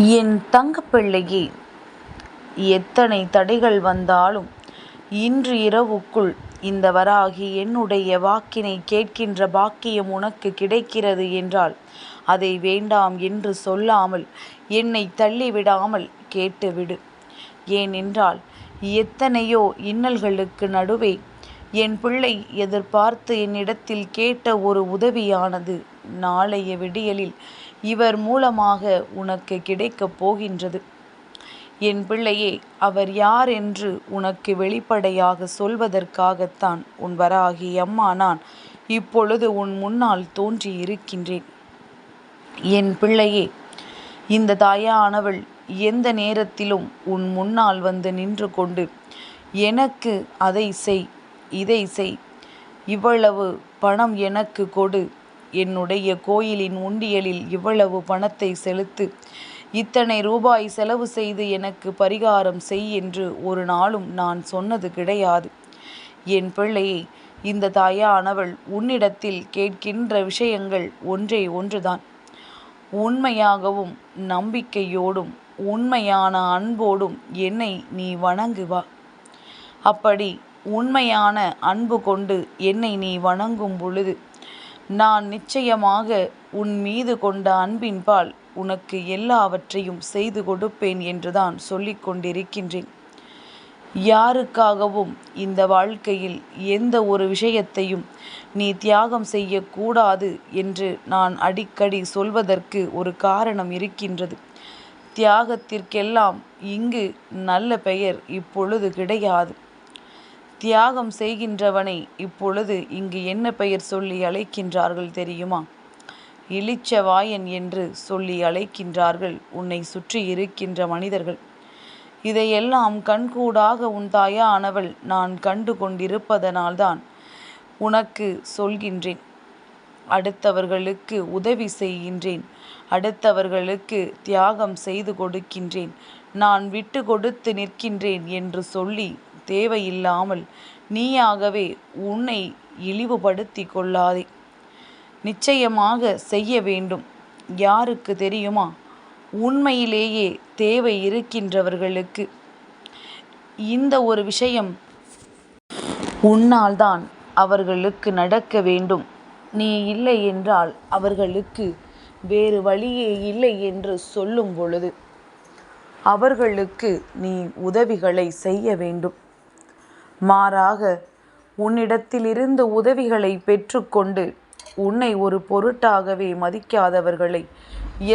என் தங்கப்பிள்ளையே, எத்தனை தடைகள் வந்தாலும் இன்று இரவுக்குள் இந்த வராகி என்னுடைய வாக்கினை கேட்கின்ற பாக்கியம் உனக்கு கிடைக்கிறது என்றால் அதை வேண்டாம் என்று சொல்லாமல் என்னை தள்ளிவிடாமல் கேட்டுவிடு. ஏனென்றால் எத்தனையோ இன்னல்களுக்கு நடுவே என் பிள்ளை எதிர்பார்த்து என்னிடத்தில் கேட்ட ஒரு உதவியானது நாளைய விடியலில் இவர் மூலமாக உனக்கு கிடைக்கப் போகின்றது. என் பிள்ளையே, அவர் யார் என்று உனக்கு வெளிப்படையாக சொல்வதற்காகத்தான் உன் வராகி அம்மா நான் இப்பொழுது உன் முன்னால் தோன்றி இருக்கின்றேன். என் பிள்ளையே, இந்த தாயானவள் எந்த நேரத்திலும் உன் முன்னால் வந்து நின்று கொண்டு எனக்கு அதை செய், இதை செய், இவ்வளவு பணம் எனக்கு கொடு, என்னுடைய கோயிலின் உண்டியலில் இவ்வளவு பணத்தை செலுத்து, இத்தனை ரூபாய் செலவு செய்து எனக்கு பரிகாரம் செய் என்று ஒரு நாளும் நான் சொன்னது கிடையாது. என் பிள்ளையை, இந்த தாயானவள் உன்னிடத்தில் கேட்கின்ற விஷயங்கள் ஒன்றே ஒன்றுதான். உண்மையாகவும் நம்பிக்கையோடும் உண்மையான அன்போடும் என்னை நீ வணங்குவா. அப்படி உண்மையான அன்பு கொண்டு என்னை நீ வணங்கும் பொழுது நான் நிச்சயமாக உன் மீது கொண்ட அன்பின்பால் உனக்கு எல்லாவற்றையும் செய்து கொடுப்பேன் என்றுதான் சொல்லிக் கொண்டிருக்கின்றேன். யாருக்காகவும் இந்த வாழ்க்கையில் எந்த ஒரு விஷயத்தையும் நீ தியாகம் செய்யக்கூடாது என்று நான் அடிக்கடி சொல்வதற்கு ஒரு காரணம் இருக்கின்றது. தியாகத்திற்கெல்லாம் இங்கு நல்ல பெயர் இப்பொழுது கிடையாது. தியாகம் செய்கின்றவனை இப்பொழுது இங்கு என்ன பெயர் சொல்லி அழைக்கின்றார்கள் தெரியுமா? இளிச்சவாயன் என்று சொல்லி அழைக்கின்றார்கள் உன்னை சுற்றி இருக்கின்ற மனிதர்கள். இதையெல்லாம் கண்கூடாக உன் தாயானவள் நான் கண்டு கொண்டிருப்பதனால்தான் உனக்கு சொல்கின்றேன். அடுத்தவர்களுக்கு உதவி செய்கின்றேன், அடுத்தவர்களுக்கு தியாகம் செய்து கொடுக்கின்றேன், நான் விட்டு கொடுத்து நிற்கின்றேன் என்று சொல்லி தேவையில்லாமல் நீயாகவே உன்னை இழிவுபடுத்தி கொள்ளாதே. நிச்சயமாக செய்ய வேண்டும். யாருக்கு தெரியுமா? உண்மையிலேயே தேவை இருக்கின்றவர்களுக்கு. இந்த ஒரு விஷயம் உன்னால்தான் அவர்களுக்கு நடக்க வேண்டும். நீ இல்லை என்றால் அவர்களுக்கு வேறு வழியே இல்லை என்று சொல்லும் பொழுது அவர்களுக்கு நீ உதவிகளை செய்ய வேண்டும். மாறாக உன்னிடத்திலிருந்து உதவிகளை பெற்றுக்கொண்டு உன்னை ஒரு பொருட்டாகவே மதிக்காதவர்களை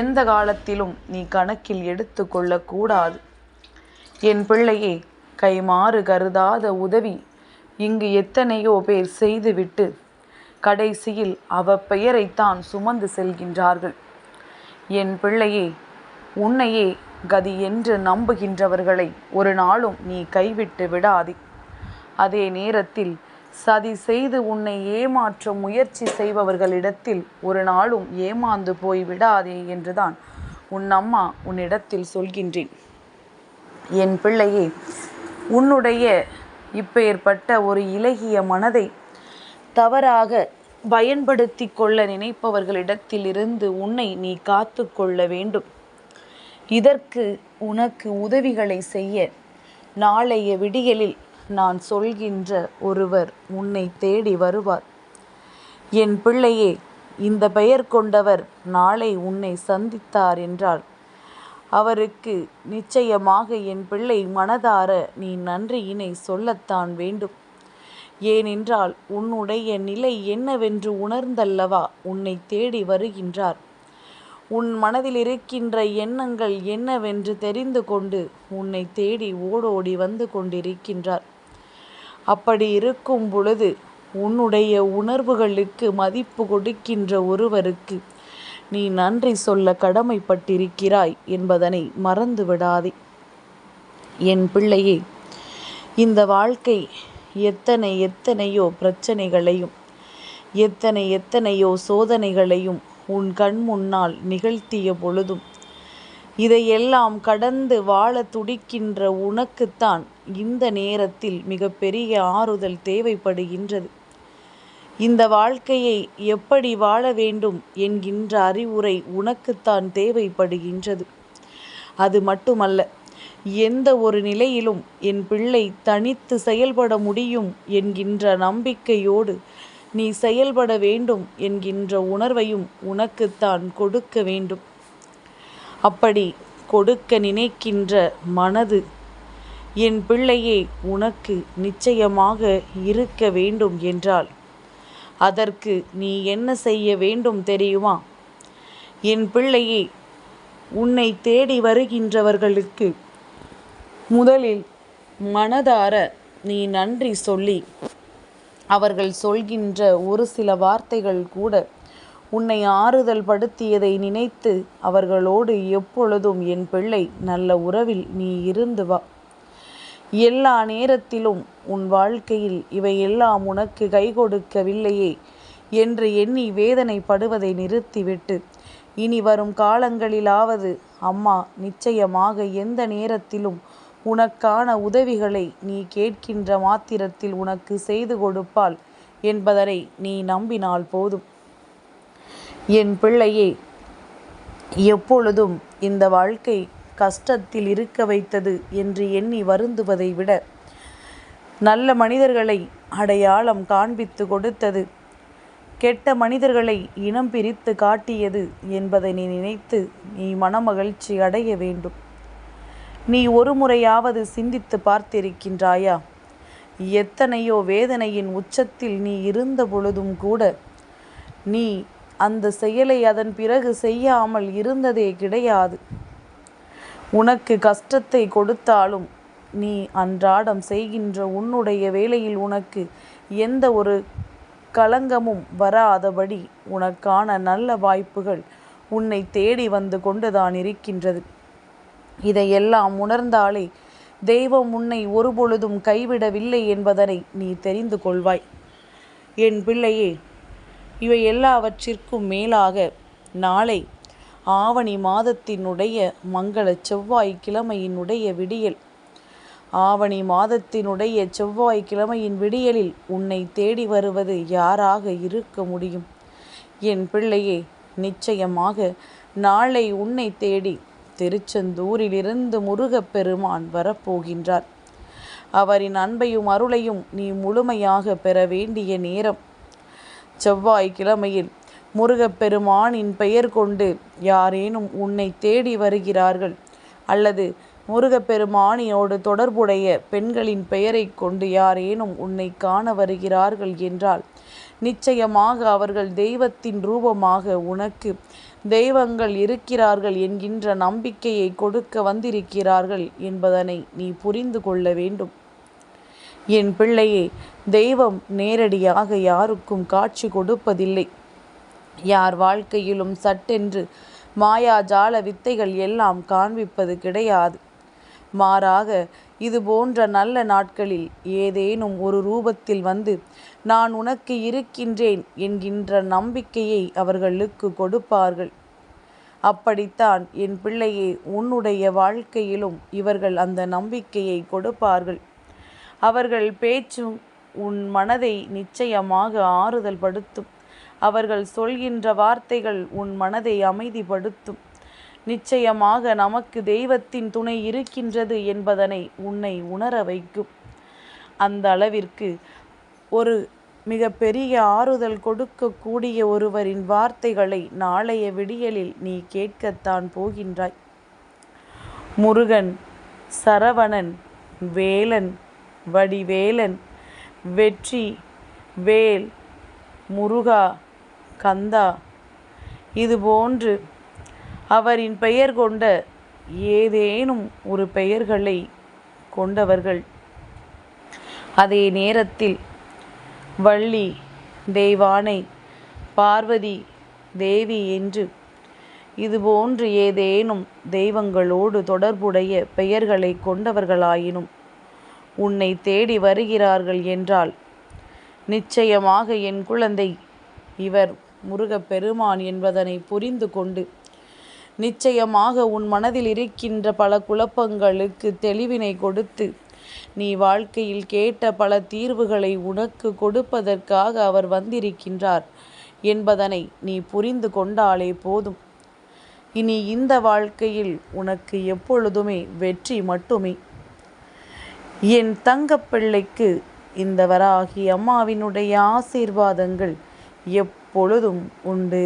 எந்த காலத்திலும் நீ கணக்கில் எடுத்து கொள்ளக்கூடாது. என் பிள்ளையே, கைமாறு கருதாத உதவி இங்கு எத்தனையோ பேர் செய்துவிட்டு கடைசியில் பெயரைத்தான் சுமந்து செல்கின்றார்கள். என் பிள்ளையே, உன்னையே கதி என்று நம்புகின்றவர்களை ஒரு நாளும் நீ கைவிட்டு விடாதே. அதே நேரத்தில் சதி செய்து உன்னை ஏமாற்ற முயற்சி செய்பவர்களிடத்தில் ஒரு நாளும் ஏமாந்து போய் விடாதே என்றுதான் உன் அம்மா உன்னிடத்தில் சொல்கின்றேன். என் பிள்ளையே, உன்னுடைய இப்பேற்பட்ட ஒரு இலகிய மனதை தவறாக பயன்படுத்தி கொள்ள நினைப்பவர்களிடத்தில் இருந்து உன்னை நீ காத்து கொள்ள வேண்டும். இதற்கு உனக்கு உதவிகளை செய்ய நாளைய விடியலில் நான் சொல்கின்ற ஒருவர் உன்னை தேடி வருவார். என் பிள்ளையே, இந்த பெயர் கொண்டவர் நாளை உன்னை சந்தித்தார் என்றால் அவருக்கு நிச்சயமாக என் பிள்ளை மனதார நீ நன்றியினை சொல்லத்தான் வேண்டும். ஏனென்றால் உன்னுடைய நிலை என்னவென்று உணர்ந்தல்லவா உன்னை தேடி வருகின்றார். உன் மனதில் இருக்கின்ற எண்ணங்கள் என்னவென்று தெரிந்து கொண்டு உன்னை தேடி ஓடோடி வந்து கொண்டிருக்கின்றார். அப்படி இருக்கும் பொழுது உன்னுடைய உணர்வுகளுக்கு மதிப்பு கொடுக்கின்ற ஒருவருக்கு நீ நன்றி சொல்ல கடமைப்பட்டிருக்கிறாய் என்பதனை மறந்து விடாதே. என் பிள்ளையே, இந்த வாழ்க்கை எத்தனையோ பிரச்சனைகளையும் எத்தனையோ சோதனைகளையும் உன் கண் முன்னால் நிகழ்த்திய பொழுதும் இதையெல்லாம் கடந்து வாழ துடிக்கின்ற உனக்குத்தான் இந்த நேரத்தில் மிகப்பெரிய ஆறுதல் தேவைப்படுகின்றது. இந்த வாழ்க்கையை எப்படி வாழ வேண்டும் என்கின்ற அறிவுரை உனக்குத்தான் தேவைப்படுகின்றது. அது மட்டுமல்ல, எந்த ஒரு நிலையிலும் என் பிள்ளை தனித்து செயல்பட முடியும் என்கின்ற நம்பிக்கையோடு நீ செயல்பட வேண்டும் என்கின்ற உணர்வையும் உனக்குத்தான் கொடுக்க வேண்டும். அப்படி கொடுக்க நினைக்கின்ற மனது என் பிள்ளையே உனக்கு நிச்சயமாக இருக்க வேண்டும் என்றால் அதற்கு நீ என்ன செய்ய வேண்டும் தெரியுமா? என் பிள்ளையே, உன்னை தேடி வருகின்றவர்களுக்கு முதலில் மனதார நீ நன்றி சொல்லி, அவர்கள் சொல்கின்ற ஒரு சில வார்த்தைகள் கூட உன்னை ஆறுதல் படுத்தியதை நினைத்து அவர்களோடு எப்பொழுதும் என் பிள்ளை நல்ல உறவில் நீ இருந்து வா. எல்லா நேரத்திலும் உன் வாழ்க்கையில் இவையெல்லாம் உனக்கு கை கொடுக்கவில்லையே என்று எண்ணி வேதனைப்படுவதை நிறுத்திவிட்டு, இனி வரும் காலங்களிலாவது அம்மா நிச்சயமாக எந்த நேரத்திலும் உனக்கான உதவிகளை நீ கேட்கின்ற மாத்திரத்தில் உனக்கு செய்து கொடுப்பாள் என்பதனை நீ நம்பினால் போதும். என் பிள்ளையே, எப்பொழுதும் இந்த வாழ்க்கை கஷ்டத்தில் இருக்க வைத்தது என்று எண்ணி வருந்துவதை விட, நல்ல மனிதர்களை அடையாளம் காண்பித்து கொடுத்தது, கெட்ட மனிதர்களை இனம் பிரித்து காட்டியது என்பதை நீ நினைத்து நீ மனமகிழ்ச்சி அடைய வேண்டும். நீ ஒரு முறையாவது சிந்தித்து பார்த்திருக்கின்றாயா? எத்தனையோ வேதனையின் உச்சத்தில் நீ இருந்த பொழுதும் கூட நீ அந்த செயலை அதன் பிறகு செய்யாமல் இருந்ததே கிடையாது. உனக்கு கஷ்டத்தை கொடுத்தாலும் நீ அன்றாடம் செய்கின்ற உன்னுடைய வேலையில் உனக்கு எந்த ஒரு களங்கமும் வராதபடி உனக்கான நல்ல வாய்ப்புகள் உன்னை தேடி வந்து கொண்டுதான் இருக்கின்றது. இதையெல்லாம் உணர்ந்தாலே தெய்வம் உன்னை ஒருபொழுதும் கைவிடவில்லை என்பதனை நீ தெரிந்து கொள்வாய். என் பிள்ளையே, இவை எல்லாவற்றிற்கும் மேலாக நாளை ஆவணி மாதத்தினுடைய மங்கள செவ்வாய்க்கிழமையினுடைய விடியல், ஆவணி மாதத்தினுடைய செவ்வாய்க்கிழமையின் விடியலில் உன்னை தேடி வருவது யாராக இருக்க முடியும்? என் பிள்ளையே, நிச்சயமாக நாளை உன்னை தேடி திருச்செந்தூரிலிருந்து முருகப்பெருமான் வரப்போகின்றார். அவரின் அன்பையும் அருளையும் நீ முழுமையாக பெற வேண்டிய நேரம். செவ்வாய்க்கிழமையில் முருகப்பெருமானின் பெயர் கொண்டு யாரேனும் உன்னை தேடி வருகிறார்கள் அல்லது முருகப்பெருமானியோடு தொடர்புடைய பெண்களின் பெயரை கொண்டு யாரேனும் உன்னை காண வருகிறார்கள் என்றால் நிச்சயமாக அவர்கள் தெய்வத்தின் ரூபமாக உனக்கு தெய்வங்கள் இருக்கிறார்கள் என்கின்ற நம்பிக்கையை கொடுக்க வந்திருக்கிறார்கள் என்பதனை நீ புரிந்து கொள்ள வேண்டும். என் பிள்ளையே, தெய்வம் நேரடியாக யாருக்கும் காட்சி கொடுப்பதில்லை. யார் வாழ்க்கையிலும் சட்டென்று மாயாஜால வித்தைகள் எல்லாம் காண்பிப்பது கிடையாது. மாறாக இது போன்ற நல்ல நாட்களில் ஏதேனும் ஒரு ரூபத்தில் வந்து நான் உனக்கு இருக்கின்றேன் என்கின்ற நம்பிக்கையை அவர்களுக்கு கொடுப்பார்கள். அப்படித்தான் என் பிள்ளையே, உன்னுடைய வாழ்க்கையிலும் இவர்கள் அந்த நம்பிக்கையை கொடுப்பார்கள். அவர்கள் பேச்சும் உன் மனதை நிச்சயமாக ஆறுதல் படுத்தும். அவர்கள் சொல்கின்ற வார்த்தைகள் உன் மனதை அமைதிப்படுத்தும். நிச்சயமாக நமக்கு தெய்வத்தின் துணை இருக்கின்றது என்பதனை உன்னை உணர வைக்கும். அந்த அளவிற்கு ஒரு மிக பெரிய ஆறுதல் கொடுக்கக்கூடிய ஒருவரின் வார்த்தைகளை நாளைய விடியலில் நீ கேட்கத்தான் போகின்றாய். முருகன், சரவணன், வேலன், வடிவேலன், வெற்றி, வேல், முருகா, கந்தா, இதுபோன்று அவரின் பெயர் கொண்ட ஏதேனும் ஒரு பெயர்களை கொண்டவர்கள், அதே நேரத்தில் வள்ளி, தெய்வானை, பார்வதி தேவி என்று இதுபோன்று ஏதேனும் தெய்வங்களோடு தொடர்புடைய பெயர்களை கொண்டவர்களாயினும் உன்னை தேடி வருகிறார்கள் என்றால் நிச்சயமாக என் குழந்தை, இவர் முருகப்பெருமான் என்பதனை புரிந்து கொண்டு நிச்சயமாக உன் மனதில் இருக்கின்ற பல குழப்பங்களுக்கு தெளிவினை கொடுத்து நீ வாழ்க்கையில் கேட்ட பல தீர்வுகளை உனக்கு கொடுப்பதற்காக அவர் வந்திருக்கின்றார் என்பதனை நீ புரிந்து கொண்டாலே போதும். இனி இந்த வாழ்க்கையில் உனக்கு எப்பொழுதுமே வெற்றி மட்டுமே. என் தங்கப்பிள்ளைக்கு இந்த வராகி அம்மாவினுடைய ஆசீர்வாதங்கள் எப்பொழுதும் உண்டு.